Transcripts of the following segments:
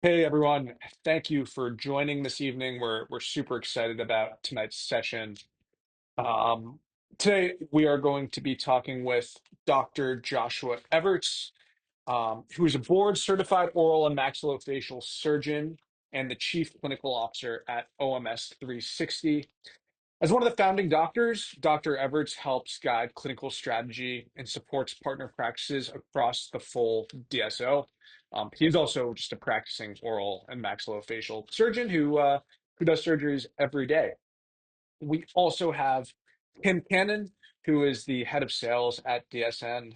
Hey everyone, thank you for joining this evening. We're super excited about tonight's session. Um, Today we are going to be talking with Dr. Joshua Everts, who is a board certified oral and maxillofacial surgeon and the chief clinical officer at OMS 360. As one of the founding doctors, Dr. Everts helps guide clinical strategy and supports partner practices across the full DSO. He's also just a practicing oral and maxillofacial surgeon who does surgeries every day. We also have Kim Cannon, who is the head of sales at DSN.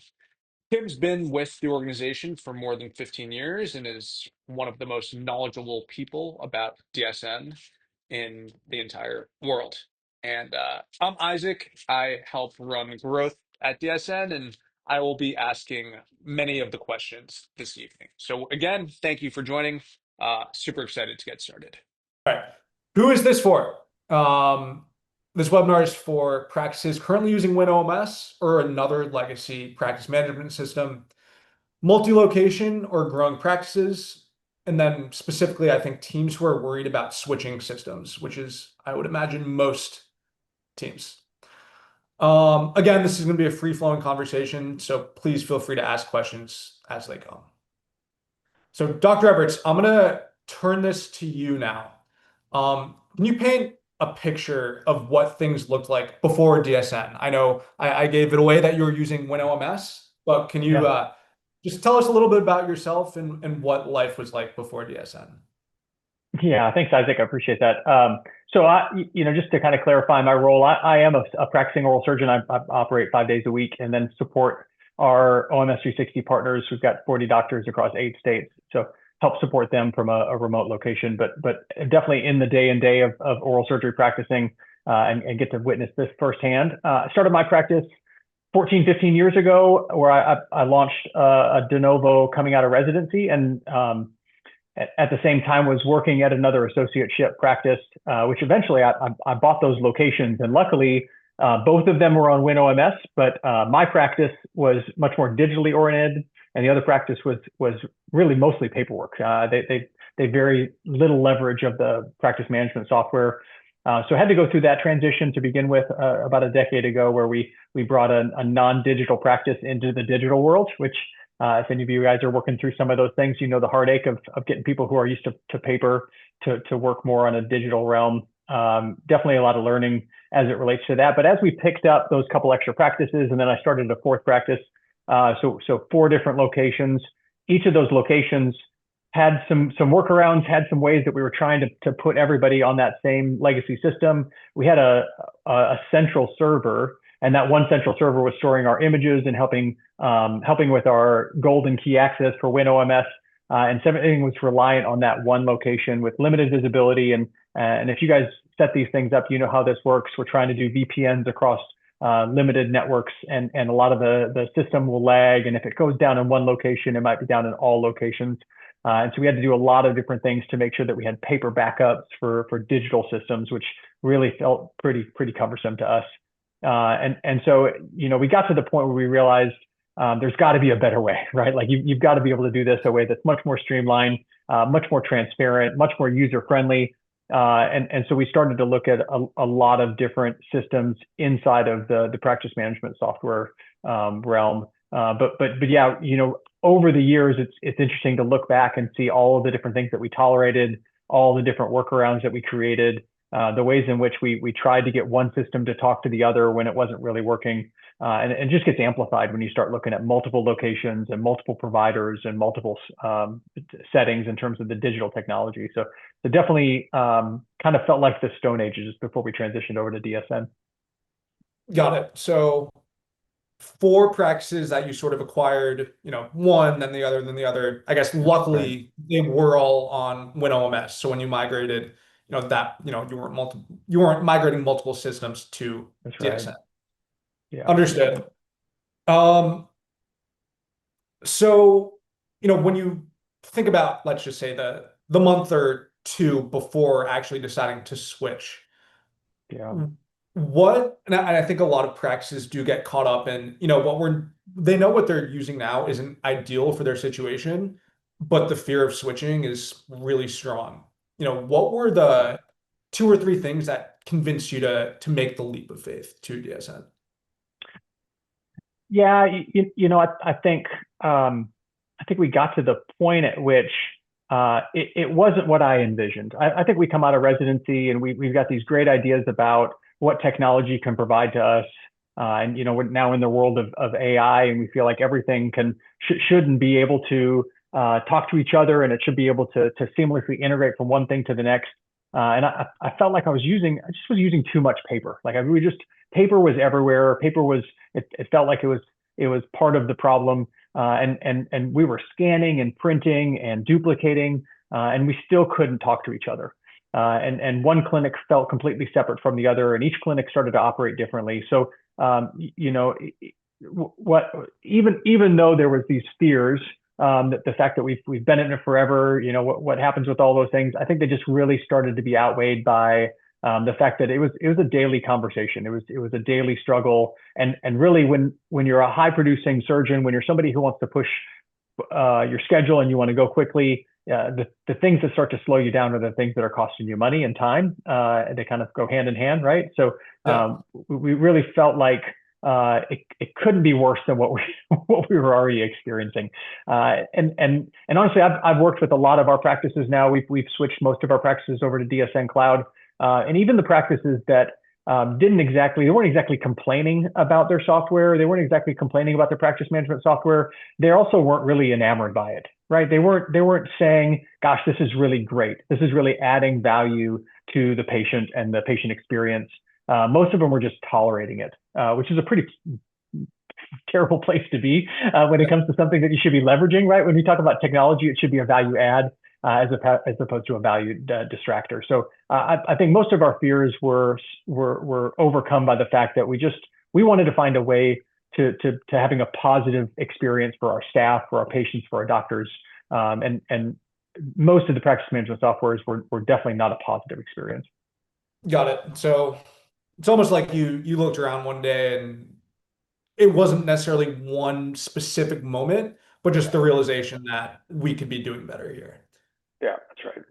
Kim's been with the organization for more than 15 years and is one of the most knowledgeable people about DSN in the entire world. And I'm Isaac. I help run growth at DSN, and I will be asking many of the questions this evening. So, again, thank you for joining. Super excited to get started. All right. Who is this for? This webinar is for practices currently using WinOMS or another legacy practice management system, multi-location or growing practices, and then specifically, I think teams who are worried about switching systems, which is, I would imagine, most teams. Again, this is going to be a free-flowing conversation, so please feel free to ask questions as they come. So, Dr. Everts, I'm going to turn this to you now. Can you paint a picture of what things looked like before DSN? I know I gave it away that you were using WinOMS, but can you Yeah. just tell us a little bit about yourself and what life was like before DSN? Yeah. Thanks, Isaac. I appreciate that. Just to kind of clarify my role, I am a practicing oral surgeon. I operate 5 days a week and then support our OMS 360 partners. We've got 40 doctors across 8 states. So help support them from a remote location, but definitely in the day and day of oral surgery practicing and get to witness this firsthand. I started my practice 14, 15 years ago, where I launched a de novo coming out of residency, and at the same time was working at another associateship practice, which eventually I bought those locations. And luckily, both of them were on WinOMS, but my practice was much more digitally oriented, and the other practice was really mostly paperwork. They very little leverage of the practice management software. So I had to go through that transition to begin with about a decade ago, where we brought a non-digital practice into the digital world, which if any of you guys are working through some of those things, you know the heartache of getting people who are used to paper to work more on a digital realm. Definitely a lot of learning as it relates to that. But as we picked up those couple extra practices, and then I started a fourth practice, so 4 different locations. Each of those locations had some workarounds, had some ways that we were trying to put everybody on that same legacy system. We had a central server, and that one central server was storing our images and helping with our golden key access for WinOMS. And so everything was reliant on that one location with limited visibility. And if you guys set these things up, you know how this works. We're trying to do VPNs across limited networks, and a lot of the system will lag. And if it goes down in one location, it might be down in all locations. And so we had to do a lot of different things to make sure that we had paper backups for digital systems, which really felt pretty cumbersome to us. And so, we got to the point where we realized there's got to be a better way, right? Like you've got to be able to do this a way that's much more streamlined, much more transparent, much more user friendly. And so we started to look at a lot of different systems inside of the practice management software realm. But yeah, over the years, it's interesting to look back and see all of the different things that we tolerated, all the different workarounds that we created, the ways in which we tried to get one system to talk to the other when it wasn't really working. And it just gets amplified when you start looking at multiple locations and multiple providers and multiple settings in terms of the digital technology. So it definitely kind of felt like the Stone Ages before we transitioned over to DSN. Got it. So 4 practices that you sort of acquired, one, then the other, then the other. I guess Right. luckily they were all on WinOMS. So when you migrated, you weren't migrating multiple systems to That's right. DSN. Yeah. Understood. Um, so, when you think about, let's just say the month or two before actually deciding to switch, Yeah. and I think a lot of practices do get caught up in, they know what they're using now isn't ideal for their situation. but the fear of switching is really strong. What were the two or three things that convinced you to make the leap of faith to DSN? Yeah, I think we got to the point at which it wasn't what I envisioned. I think we come out of residency and we've got these great ideas about what technology can provide to us. And we're now in the world of AI, and we feel like everything shouldn't be able to talk to each other, and it should be able to seamlessly integrate from one thing to the next. And I felt like I just was using too much paper. Like paper was everywhere. It felt like it was part of the problem. And we were scanning and printing and duplicating, and we still couldn't talk to each other. And one clinic felt completely separate from the other, and each clinic started to operate differently. So, even though there was these fears, that the fact that we've been in it forever, what happens with all those things, I think they just really started to be outweighed by the fact that it was a daily conversation. It was a daily struggle, and really when you're a high producing surgeon, when you're somebody who wants to push your schedule and you want to go quickly, the things that start to slow you down are the things that are costing you money and time. And they kind of go hand in hand, right? So Yeah. we really felt like it couldn't be worse than what we what we were already experiencing. And honestly, I've worked with a lot of our practices now. We've switched most of our practices over to DSN Cloud, and even the practices that they weren't exactly complaining about their software. They weren't exactly complaining about their practice management software. They also weren't really enamored by it, right? They weren't saying, "Gosh, this is really great. This is really adding value to the patient and the patient experience." Most of them were just tolerating it, which is a pretty terrible place to be when it comes to something that you should be leveraging, right? When we talk about technology, it should be a value add as opposed to a value distractor. So I think most of our fears were overcome by the fact that we wanted to find a way to having a positive experience for our staff, for our patients, for our doctors, and most of the practice management softwares were definitely not a positive experience. Got it. So it's almost like you looked around one day and it wasn't necessarily one specific moment, but just the realization that we could be doing better here. Yeah, that's right.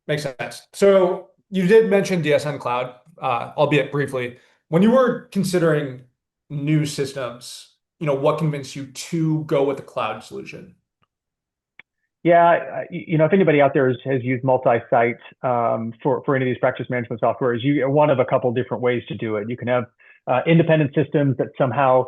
Makes sense. So you did mention DSN Cloud, albeit briefly. When you were considering new systems, what convinced you to go with the cloud solution? Yeah, if anybody out there has used multi-site for any of these practice management softwares, one of a couple different ways to do it. You can have independent systems that somehow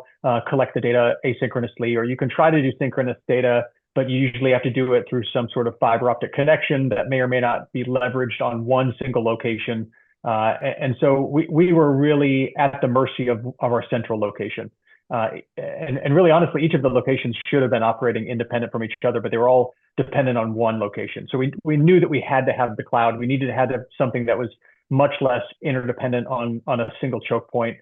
collect the data asynchronously, or you can try to do synchronous data, but you usually have to do it through some sort of fiber optic connection that may or may not be leveraged on one single location. And so we were really at the mercy of our central location. And really, honestly, each of the locations should have been operating independent from each other, but they were all dependent on one location. So we knew that we had to have the cloud. We needed to have something that was much less interdependent on a single choke point.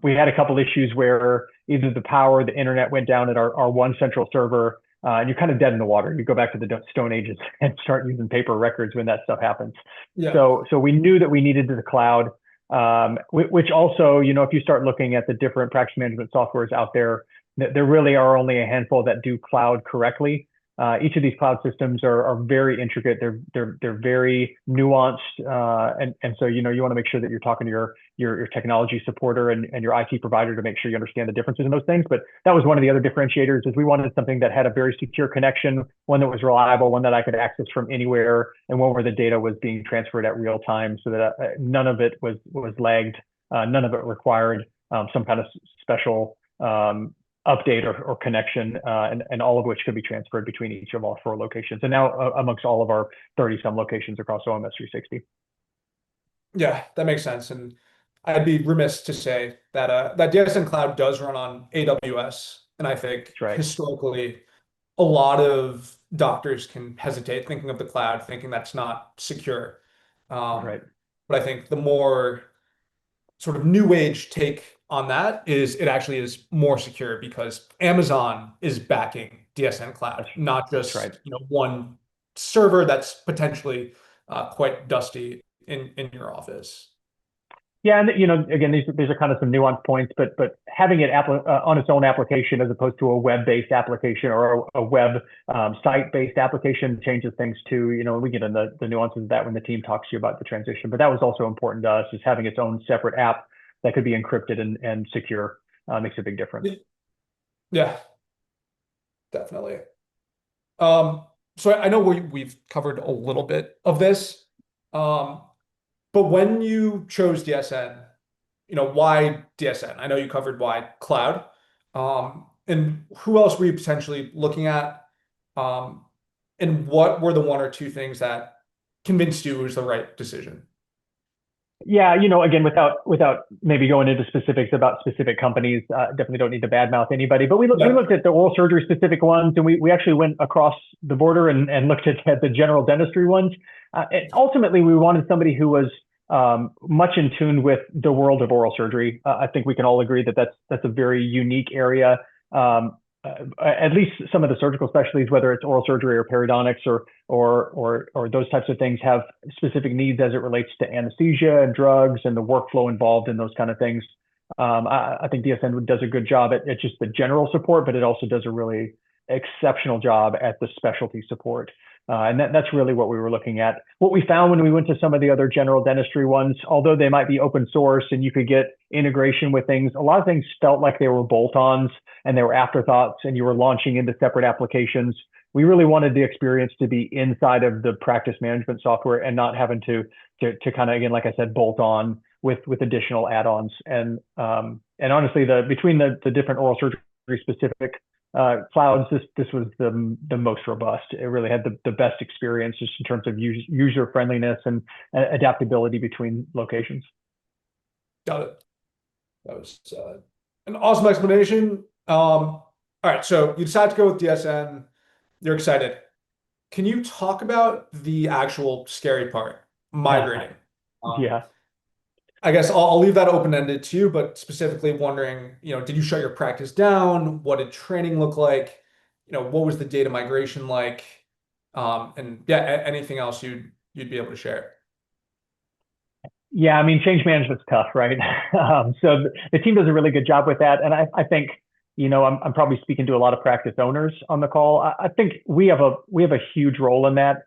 We had a couple issues where either the power or the internet went down at our one central server, and you're kind of dead in the water. You go back to the Stone Ages and start using paper records when that stuff happens. Yeah. So we knew that we needed the cloud, which also, if you start looking at the different practice management softwares out there, there really are only a handful that do cloud correctly. Each of these cloud systems are very intricate. They're very nuanced, and so you want to make sure that you're talking to your technology supporter and your IT provider to make sure you understand the differences in those things. But that was one of the other differentiators, is we wanted something that had a very secure connection, one that was reliable, one that I could access from anywhere, and one where the data was being transferred at real time, so that none of it was lagged, none of it required some kind of special update or connection, and all of which could be transferred between each of our 4 locations, and now amongst all of our 30 some locations across OMS 360. Yeah, that makes sense. And I'd be remiss to say that DSN Cloud does run on AWS. And I think That's right. historically, a lot of doctors can hesitate thinking of the cloud, thinking that's not secure. Um, Right. but I think the more sort of new age take on that is it actually is more secure because Amazon is backing DSN Cloud, That's not that's just right. one server that's potentially quite dusty in your office. Yeah, and again, these are kind of some nuanced points, but having it on its own application as opposed to a web-based application or a web site-based application changes things too. We get into the nuances of that when the team talks to you about the transition. But that was also important to us, is having its own separate app that could be encrypted and secure makes a big difference. Yeah, definitely. So I know we've covered a little bit of this, but when you chose DSN, why DSN? I know you covered why cloud, and who else were you potentially looking at, um, and what were the one or two things that convinced you it was the right decision? Yeah, again, without maybe going into specifics about specific companies, definitely don't need to badmouth anybody. But we Yeah. looked at the oral surgery specific ones, and we actually went across the border and looked at the general dentistry ones. And ultimately, we wanted somebody who was much in tune with the world of oral surgery. I think we can all agree that that's a very unique area. At least some of the surgical specialties, whether it's oral surgery or periodontics or those types of things, have specific needs as it relates to anesthesia and drugs and the workflow involved in those kind of things. I think DSN does a good job at just the general support, but it also does a really exceptional job at the specialty support. And that's really what we were looking at. What we found when we went to some of the other general dentistry ones, although they might be open source and you could get integration with things, a lot of things felt like they were bolt-ons and they were afterthoughts and you were launching into separate applications. We really wanted the experience to be inside of the practice management software and not having to kind of, again, like I said, bolt on with additional add-ons. And honestly, between the different oral surgery specific clouds, this was the most robust. It really had the best experience just in terms of user friendliness and adaptability between locations. Got it. That was an awesome explanation. All right, so you decided to go with DSN. You're excited. Can you talk about the actual scary part, migrating? Yeah. I guess I'll leave that open-ended to you, but specifically wondering, did you shut your practice down? What did training look like? What was the data migration like? And yeah, anything else you'd be able to share? Yeah, I mean, change management's tough, right? So the team does a really good job with that, and I think I'm probably speaking to a lot of practice owners on the call. I think we have a huge role in that.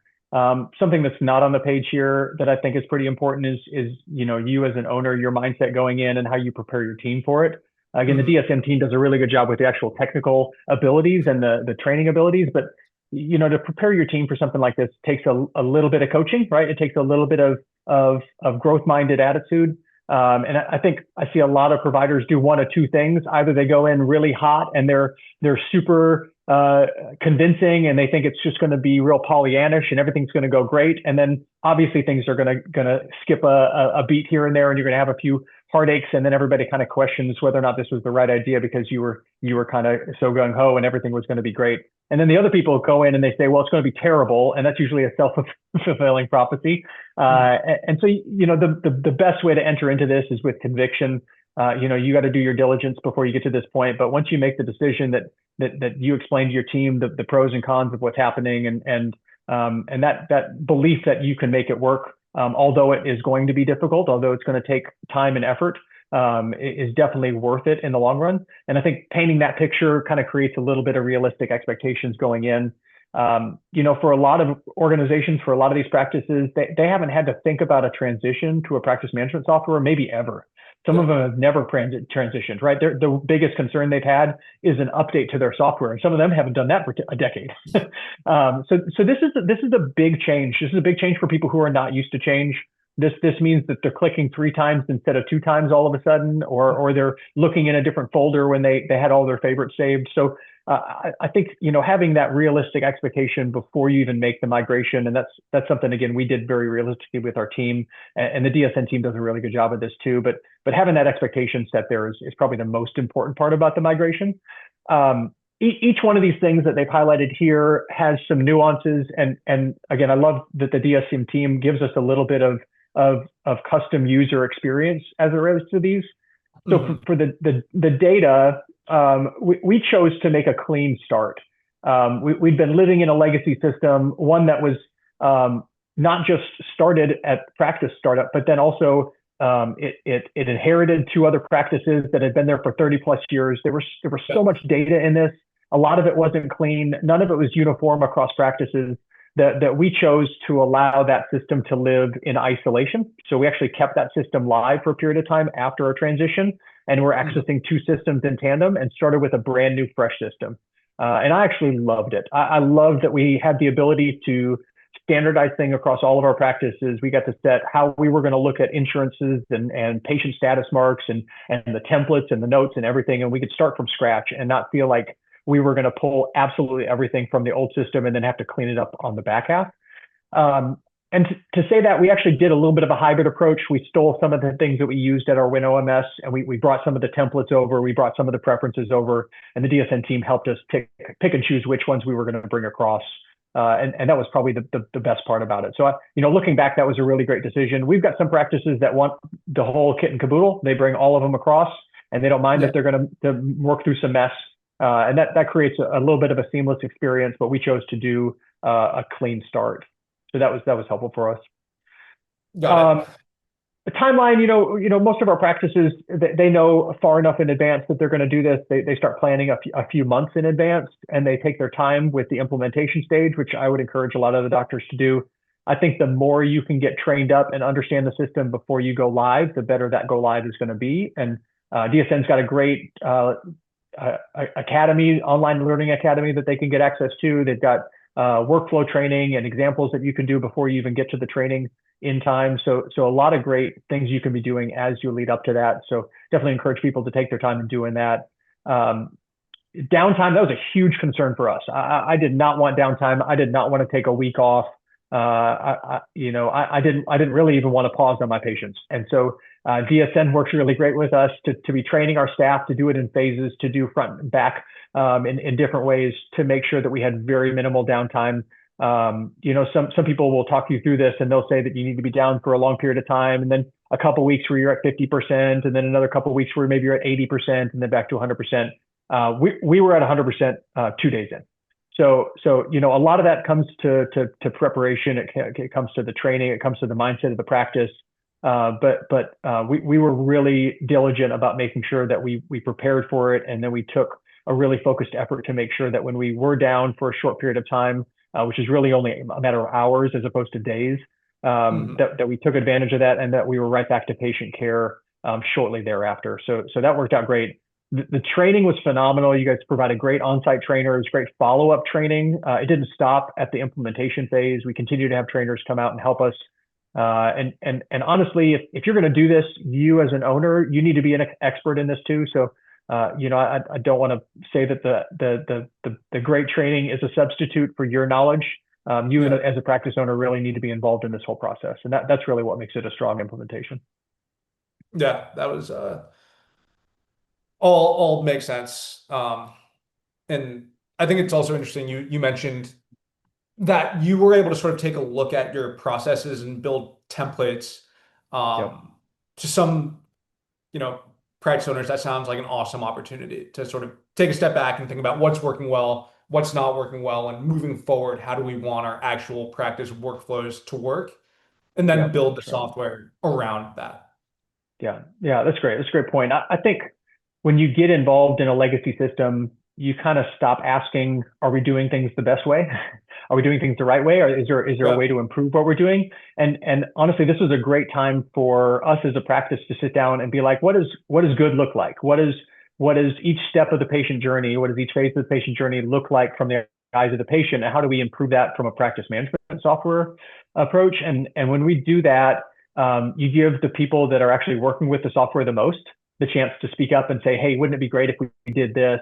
Something that's not on the page here that I think is pretty important is you as an owner, your mindset going in and how you prepare your team for it. Again, the DSM team does a really good job with the actual technical abilities and the training abilities, but to prepare your team for something like this takes a little bit of coaching, right? It takes a little bit of growth-minded attitude. And I think I see a lot of providers do one of two things. Either they go in really hot and they're super convincing and they think it's just going to be real Pollyannish and everything's going to go great. And then obviously things are going to skip a beat here and there, and you're going to have a few heartaches, and then everybody kind of questions whether or not this was the right idea because you were kind of so gung ho and everything was going to be great. And then the other people go in and they say, well, it's going to be terrible, and that's usually a self-fulfilling prophecy. And so the best way to enter into this is with conviction. You got to do your diligence before you get to this point. But once you make the decision that you explain to your team the pros and cons of what's happening and that belief that you can make it work, although it is going to be difficult, although it's going to take time and effort, is definitely worth it in the long run. And I think painting that picture kind of creates a little bit of realistic expectations going in. For a lot of organizations, for a lot of these practices, they haven't had to think about a transition to a practice management software, maybe ever. Some of them have never transitioned, right? The biggest concern they've had is an update to their software, and some of them haven't done that for a decade. So this is a big change. This is a big change for people who are not used to change. This means that they're clicking 3 times instead of 2 times all of a sudden, or they're looking in a different folder when they had all their favorites saved. So I think having that realistic expectation before you even make the migration, and that's something again we did very realistically with our team, and the DSN team does a really good job of this too. But having that expectation set there is probably the most important part about the migration. Each one of these things that they've highlighted here has some nuances, and again, I love that the DSM team gives us a little bit of custom user experience as it relates to these. So for the data, we chose to make a clean start. We'd been living in a legacy system, one that was not just started at practice startup, but then also It inherited two other practices that had been there for 30 plus years. There was so much data in this. A lot of it wasn't clean. None of it was uniform across practices. That we chose to allow that system to live in isolation. So we actually kept that system live for a period of time after our transition, and we're accessing two systems in tandem and started with a brand new fresh system. And I actually loved it. I loved that we had the ability to standardize thing across all of our practices. We got to set how we were going to look at insurances and patient status marks and the templates and the notes and everything. And we could start from scratch and not feel like we were going to pull absolutely everything from the old system and then have to clean it up on the back half. And to say that, we actually did a little bit of a hybrid approach. We stole some of the things that we used at our WinOMS, and we brought some of the templates over. We brought some of the preferences over, and the DSN team helped us pick and choose which ones we were going to bring across. And that was probably the best part about it. So, looking back, that was a really great decision. We've got some practices that want the whole kit and caboodle. They bring all of them across, and they don't mind if they're going to work through some mess. And that creates a little bit of a seamless experience, but we chose to do a clean start. So that was helpful for us. Got it. The timeline, most of our practices, they know far enough in advance that they're going to do this. They start planning a few months in advance, and they take their time with the implementation stage, which I would encourage a lot of the doctors to do. I think the more you can get trained up and understand the system before you go live, the better that go live is going to be. And DSN's got a great academy, online learning academy that they can get access to. They've got workflow training and examples that you can do before you even get to the training in time. So a lot of great things you can be doing as you lead up to that. So definitely encourage people to take their time in doing that. Downtime, that was a huge concern for us. I did not want downtime. I did not want to take a week off. I didn't really even want to pause on my patients. And so DSN works really great with us to be training our staff to do it in phases, to do front and back in different ways to make sure that we had very minimal downtime. Some people will talk you through this and they'll say that you need to be down for a long period of time, and then a couple of weeks where you're at 50%, and then another couple of weeks where maybe you're at 80%, and then back to 100%. We were at 100% 2 days in. So a lot of that comes to preparation. It comes to the training. It comes to the mindset of the practice. But we were really diligent about making sure that we prepared for it, and then we took a really focused effort to make sure that when we were down for a short period of time, which is really only a matter of hours as opposed to days, that we took advantage of that, and that we were right back to patient care shortly thereafter. So that worked out great. The training was phenomenal. You guys provided great on-site trainers, great follow-up training. It didn't stop at the implementation phase. We continue to have trainers come out and help us. And honestly, if you're going to do this, you as an owner, you need to be an expert in this too. So, I don't want to say that the great training is a substitute for your knowledge. As a practice owner really need to be involved in this whole process. And that's really what makes it a strong implementation. Yeah, that was all makes sense. And I think it's also interesting you mentioned that you were able to sort of take a look at your processes and build templates. To some, practice owners, that sounds like an awesome opportunity to sort of take a step back and think about what's working well, what's not working well, and moving forward, how do we want our actual practice workflows to work, and then build the software around that. Yeah, that's great. That's a great point. I think when you get involved in a legacy system, you kind of stop asking, are we doing things the best way? Are we doing things the right way? Or is there a way to improve what we're doing? And honestly, this was a great time for us as a practice to sit down and be like, what does good look like? What is each step of the patient journey? What does each phase of the patient journey look like from the eyes of the patient? And how do we improve that from a practice management software approach? And when we do that, you give the people that are actually working with the software the most the chance to speak up and say, hey, wouldn't it be great if we did this?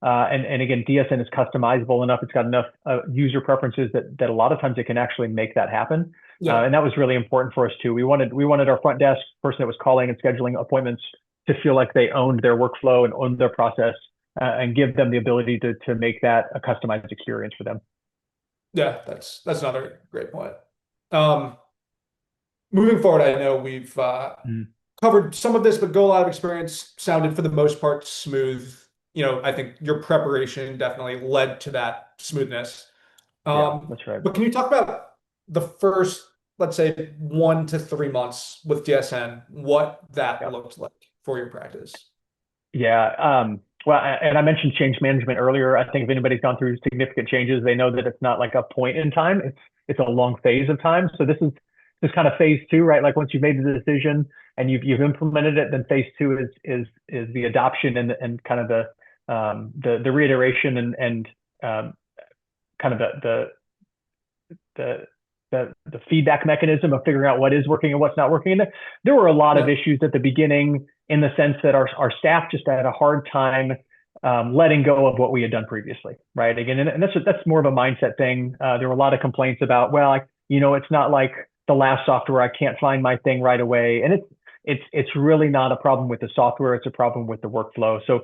And again, DSN is customizable enough. It's got enough user preferences that a lot of times it can actually make that happen. And that was really important for us too. We wanted our front desk person that was calling and scheduling appointments to feel like they owned their workflow and owned their process, and give them the ability to make that a customized experience for them. Yeah, that's another great point. Moving forward, I know we've covered some of this, but go live experience sounded for the most part smooth. I think your preparation definitely led to that smoothness. Yeah, that's right. But can you talk about the first let's say 1 to 3 months with DSN, what that Yeah. looked like for your practice. Yeah. Well, and I mentioned change management earlier. I think if anybody's gone through significant changes, they know that it's not like a point in time. It's a long phase of time. So this kind of phase two, right? Like once you've made the decision and you've implemented it, then phase two is the adoption and kind of the reiteration and kind of the the feedback mechanism of figuring out what is working and what's not working. And there were a lot of Yeah. issues at the beginning in the sense that our staff just had a hard time letting go of what we had done previously, right? Again, and that's more of a mindset thing. There were a lot of complaints about, well, it's not like the last software. I can't find my thing right away, and it's really not a problem with the software. It's a problem with the workflow. So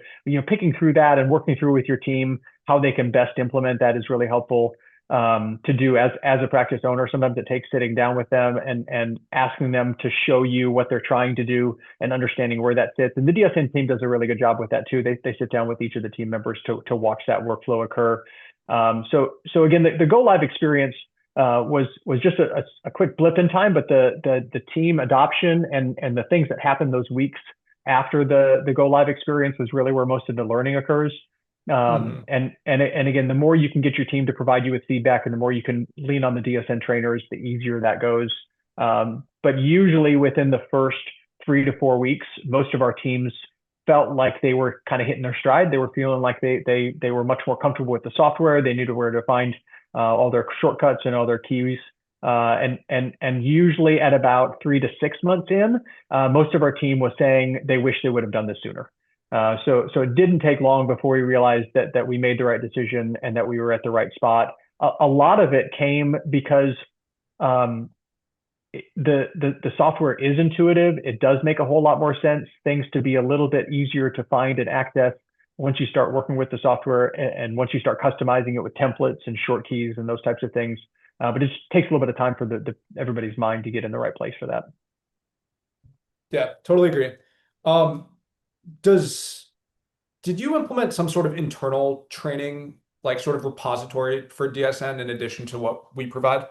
picking through that and working through with your team how they can best implement that is really helpful to do as a practice owner. Sometimes it takes sitting down with them and asking them to show you what they're trying to do and understanding where that sits. And the DSN team does a really good job with that too. They sit down with each of the team members to watch that workflow occur. So again, the go live experience was just a quick blip in time, but the team adoption and the things that happened those weeks after the go live experience was really where most of the learning occurs. Mhm. And again, the more you can get your team to provide you with feedback and the more you can lean on the DSN trainers, the easier that goes. But usually within the first 3 to 4 weeks, most of our teams felt like they were kind of hitting their stride. They were feeling like they were much more comfortable with the software. They knew where to find all their shortcuts and all their keys. And usually at about 3 to 6 months in, most of our team was saying they wish they would have done this sooner. So it didn't take long before we realized that we made the right decision and that we were at the right spot. A lot of it came because um, the software is intuitive. It does make a whole lot more sense. Things to be a little bit easier to find and access once you start working with the software and once you start customizing it with templates and short keys and those types of things. But it just takes a little bit of time for everybody's mind to get in the right place for that. Yeah, totally agree. Um, does did you implement some sort of internal training, like sort of repository for DSN in addition to what we provide?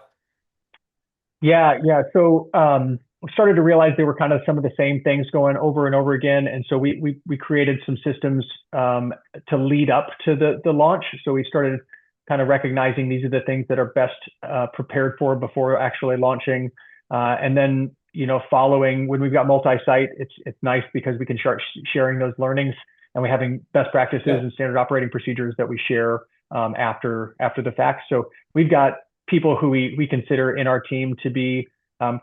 Yeah. So we started to realize they were kind of some of the same things going over and over again, and so we created some systems to lead up to the launch. So we started kind of recognizing these are the things that are best prepared for before actually launching, and then following when we've got multi-site, it's nice because we can start sharing those learnings, and we're having best practices Yeah. and standard operating procedures that we share after the fact. So we've got people who we consider in our team to be kind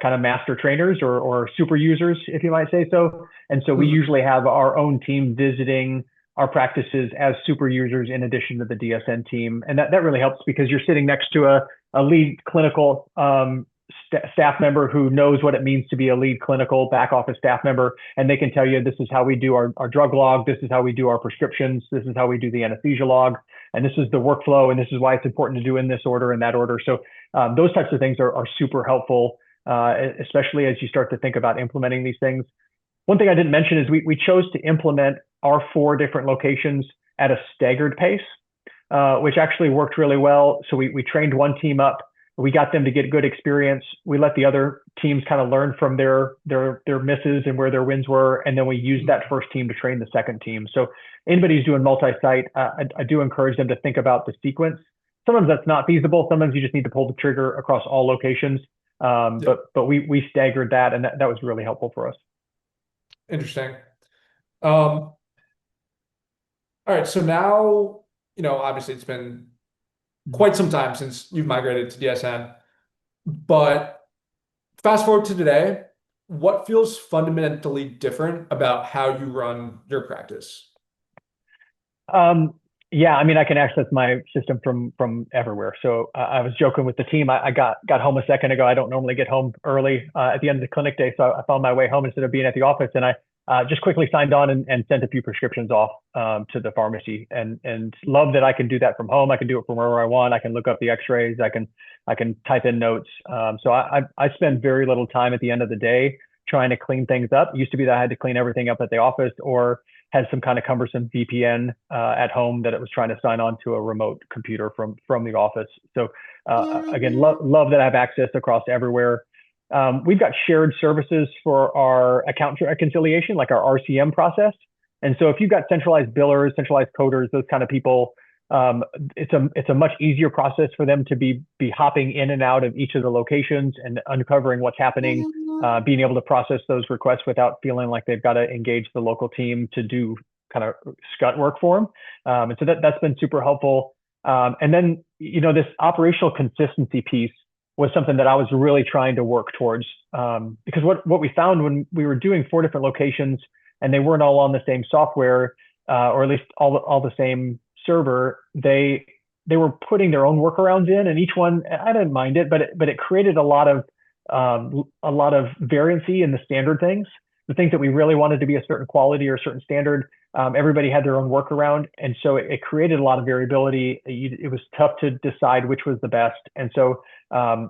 of master trainers or super users, if you might say so. And so we Mhm. usually have our own team visiting our practices as super users in addition to the DSN team. And that really helps because you're sitting next to a lead clinical staff member who knows what it means to be a lead clinical back office staff member. And they can tell you, this is how we do our drug log. This is how we do our prescriptions. This is how we do the anesthesia log. And this is the workflow. And this is why it's important to do in this order and that order. So those types of things are super helpful, especially as you start to think about implementing these things. One thing I didn't mention is we chose to implement our 4 different locations at a staggered pace, which actually worked really well. So we trained one team up. We got them to get good experience. We let the other teams kind of learn from their misses and where their wins were, and then we used that first team to train the second team. So anybody who's doing multi-site, I do encourage them to think about the sequence. Sometimes that's not feasible. Sometimes you just need to pull the trigger across all locations. Yeah. But we staggered that, and that was really helpful for us. Interesting. All right, so now, obviously it's been quite some time since you've migrated to DSN, but fast forward to today, what feels fundamentally different about how you run your practice? Um, yeah, I mean, I can access my system from everywhere. So I was joking with the team. I got home a second ago. I don't normally get home early at the end of the clinic day, so I found my way home instead of being at the office, and I just quickly signed on and sent a few prescriptions off to the pharmacy, and love that I can do that from home. I can do it from wherever I want. I can look up the X-rays. I can type in notes. So I spend very little time at the end of the day trying to clean things up. It used to be that I had to clean everything up at the office or had some kind of cumbersome VPN at home that it was trying to sign on to a remote computer from the office. So again, love that I have access across everywhere. We've got shared services for our account reconciliation, like our RCM process. And so if you've got centralized billers, centralized coders, those kind of people, it's a much easier process for them to be hopping in and out of each of the locations and uncovering what's happening, being able to process those requests without feeling like they've got to engage the local team to do kind of scut work for them. And so that's been super helpful. And then, this operational consistency piece was something that I was really trying to work towards, because what we found when we were doing 4 different locations and they weren't all on the same software, or at least all the same server, they were putting their own workarounds in, and each one, I didn't mind it, but it created a lot of variancy in the standard things. The things that we really wanted to be a certain quality or a certain standard, everybody had their own workaround, and so it created a lot of variability. It was tough to decide which was the best, and so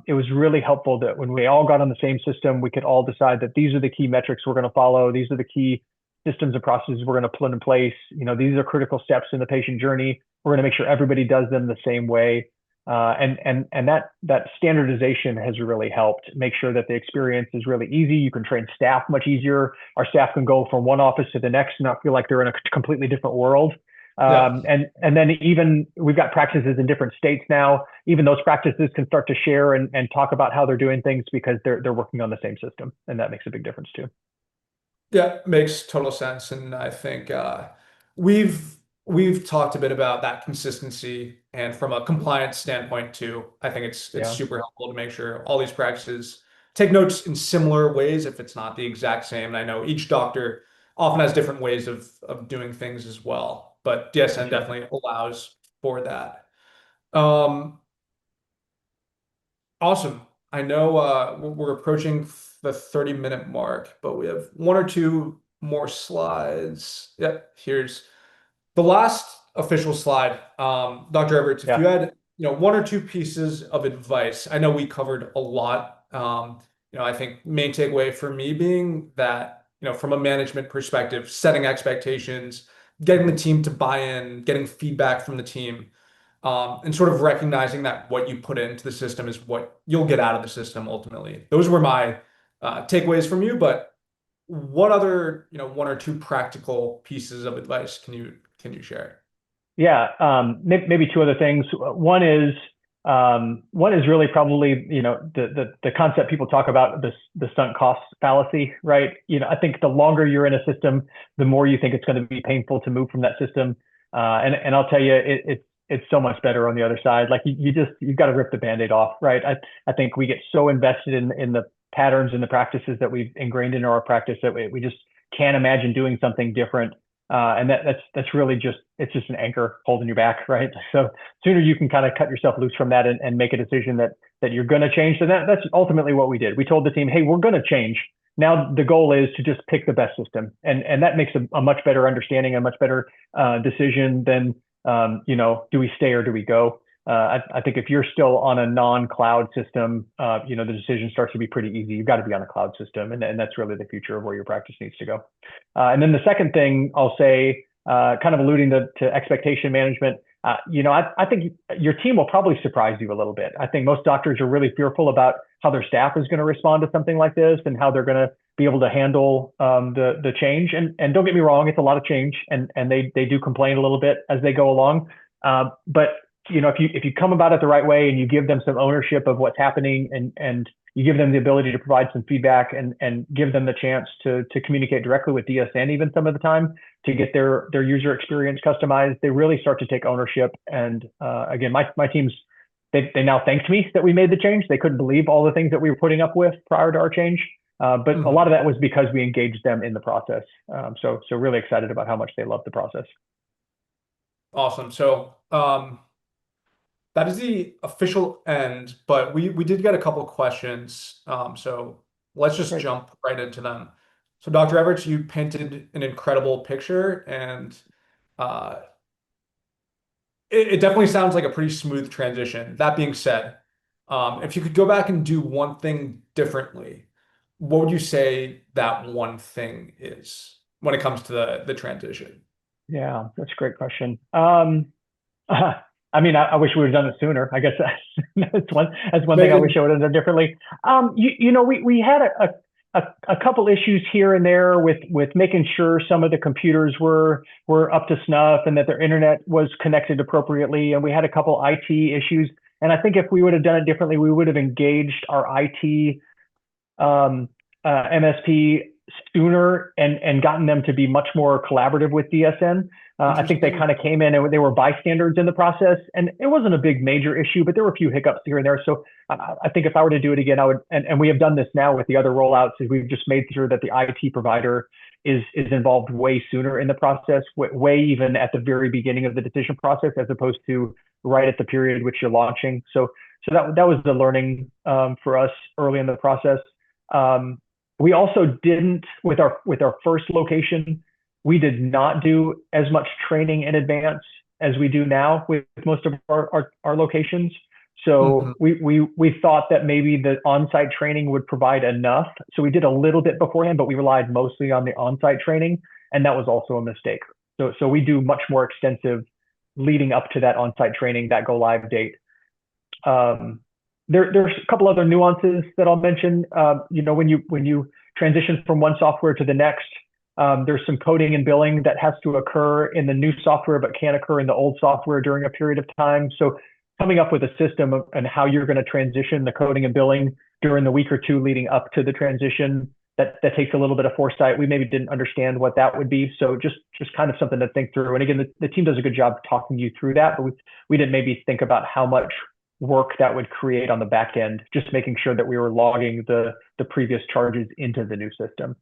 it was really helpful that when we all got on the same system, we could all decide that these are the key metrics we're going to follow. These are the key systems and processes we're going to put in place. These are critical steps in the patient journey. We're going to make sure everybody does them the same way. And that standardization has really helped make sure that the experience is really easy. You can train staff much easier. Our staff can go from one office to the next and not feel like they're in a completely different world. And then even we've got practices in different states now. Even those practices can start to share and talk about how they're doing things because they're working on the same system, and that makes a big difference too. Yeah, makes total sense. And I think we've talked a bit about that consistency, and from a compliance standpoint too, I think it's Yeah. super helpful to make sure all these practices take notes in similar ways if it's not the exact same. And I know each doctor often has different ways of doing things as well, but DSN definitely allows for that. Um, Awesome. I know we're approaching the 30-minute mark, but we have 1 or 2 more slides. Yep, here's the last official slide. Dr. Everts, if Yeah. you had 1 or 2 pieces of advice, I know we covered a lot. I think main takeaway for me being that, from a management perspective, setting expectations, getting the team to buy in, getting feedback from the team, and sort of recognizing that what you put into the system is what you'll get out of the system ultimately. Those were my takeaways from you. But what other 1 or 2 practical pieces of advice can you share? Yeah, maybe 2 other things. One is really probably the concept people talk about, the sunk cost fallacy, right? I think the longer you're in a system, the more you think it's going to be painful to move from that system. And I'll tell you, it's so much better on the other side. Like you've got to rip the Band-Aid off, right? I think we get so invested in the patterns and the practices that we've ingrained into our practice that we just can't imagine doing something different. And that's really it's just an anchor holding you back, right? So sooner you can kind of cut yourself loose from that and make a decision that you're going to change. So that's ultimately what we did. We told the team, hey, we're going to change. Now the goal is to just pick the best system, and that makes a much better understanding, a much better decision than do we stay or do we go? I think if you're still on a non-cloud system, the decision starts to be pretty easy. You've got to be on a cloud system, and that's really the future of where your practice needs to go. And then the second thing I'll say, kind of alluding to expectation management, I think your team will probably surprise you a little bit. I think most doctors are really fearful about how their staff is going to respond to something like this and how they're going to be able to handle the change. And don't get me wrong, it's a lot of change, and they do complain a little bit as they go along. But if you come about it the right way and you give them some ownership of what's happening, and you give them the ability to provide some feedback and give them the chance to communicate directly with DSN even some of the time to get their user experience customized, they really start to take ownership. And again, my teams, they now thanked me that we made the change. They couldn't believe all the things that we were putting up with prior to our change. But a lot of that was because we engaged them in the process. So really excited about how much they love the process. Awesome. So that is the official end, but we did get a couple of questions. So let's just jump right into them. So Dr. Everts, you painted an incredible picture, and it definitely sounds like a pretty smooth transition. That being said, if you could go back and do one thing differently, what would you say that one thing is? when it comes to the transition? Yeah, that's a great question. I mean, I wish we would have done it sooner. I guess that's one thing I wish I would have done differently. We had a couple issues here and there with making sure some of the computers were up to snuff and that their internet was connected appropriately, and we had a couple IT issues. And I think if we would have done it differently, we would have engaged our IT MSP sooner and gotten them to be much more collaborative with DSN. I think they kind of came in and they were bystanders in the process, and it wasn't a big major issue, but there were a few hiccups here and there. So I think if I were to do it again, I would, and we have done this now with the other rollouts, is we've just made sure that the IT provider is involved way sooner in the process, way even at the very beginning of the decision process, as opposed to right at the period which you're launching. So that was the learning for us early in the process. We also didn't, with our first location, we did not do as much training in advance as we do now with most of our locations. So we thought that maybe the on-site training would provide enough. So we did a little bit beforehand, but we relied mostly on the on-site training, and that was also a mistake. So we do much more extensive leading up to that on-site training, that go live date. There's a couple other nuances that I'll mention. When you transition from one software to the next, there's some coding and billing that has to occur in the new software, but can't occur in the old software during a period of time. So coming up with a system and how you're going to transition the coding and billing during the week or two leading up to the transition, that takes a little bit of foresight. We maybe didn't understand what that would be. So just kind of something to think through. And again, the team does a good job talking you through that, but we didn't maybe think about how much work that would create on the back end, just making sure that we were logging the previous charges into the new system.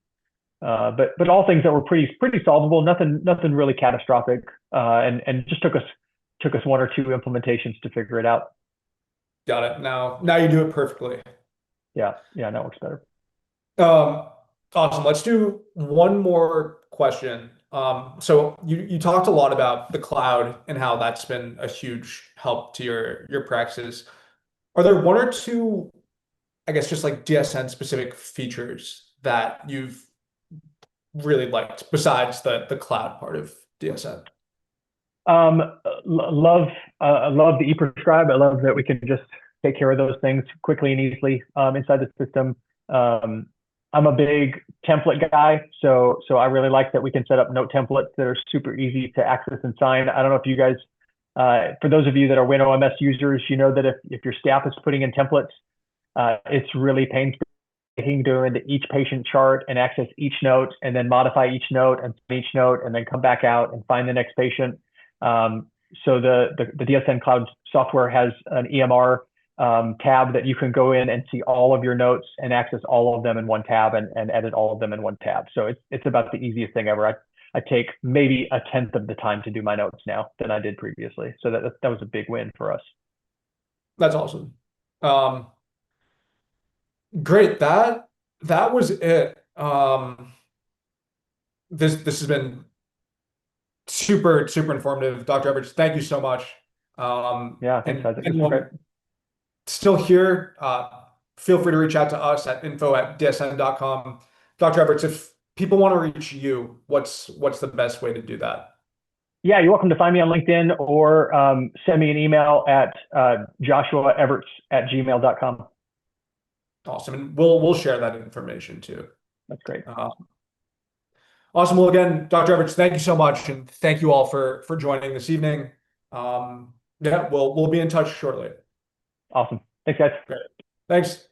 But all things that were pretty solvable, nothing really catastrophic, and just took us one or two implementations to figure it out. Got it. Now you do it perfectly. Yeah, now it works better. Awesome. Let's do one more question. So you talked a lot about the cloud and how that's been a huge help to your practices. Are there one or two, I guess, just like DSN specific features that you've really liked besides the cloud part of DSN? Love the e-prescribe. I love that we can just take care of those things quickly and easily inside the system. I'm a big template guy, so I really like that we can set up note templates that are super easy to access and sign. I don't know if you guys, for those of you that are WinOMS users, you know that if your staff is putting in templates, it's really painstaking to go into each patient chart and access each note and then modify each note and then come back out and find the next patient. So the DSN Cloud software has an EMR tab that you can go in and see all of your notes and access all of them in one tab and edit all of them in one tab. So it's about the easiest thing ever. I take maybe 1/10 of the time to do my notes now than I did previously. So that was a big win for us. That's awesome. Great. That was it. This has been super informative, Dr. Everts. Thank you so much. Yeah, thanks, Isaac. Anyone still here, feel free to reach out to us at info@dsn.com. Dr. Everts, if people want to reach you, what's the best way to do that? Yeah, you're welcome to find me on LinkedIn or send me an email at joshuaeverts@gmail.com. Awesome. And we'll share that information too. That's great. Awesome. Well, again, Dr. Everts, thank you so much, and thank you all for joining this evening. Yeah, we'll be in touch shortly. Awesome. Thanks, guys. Great. Thanks.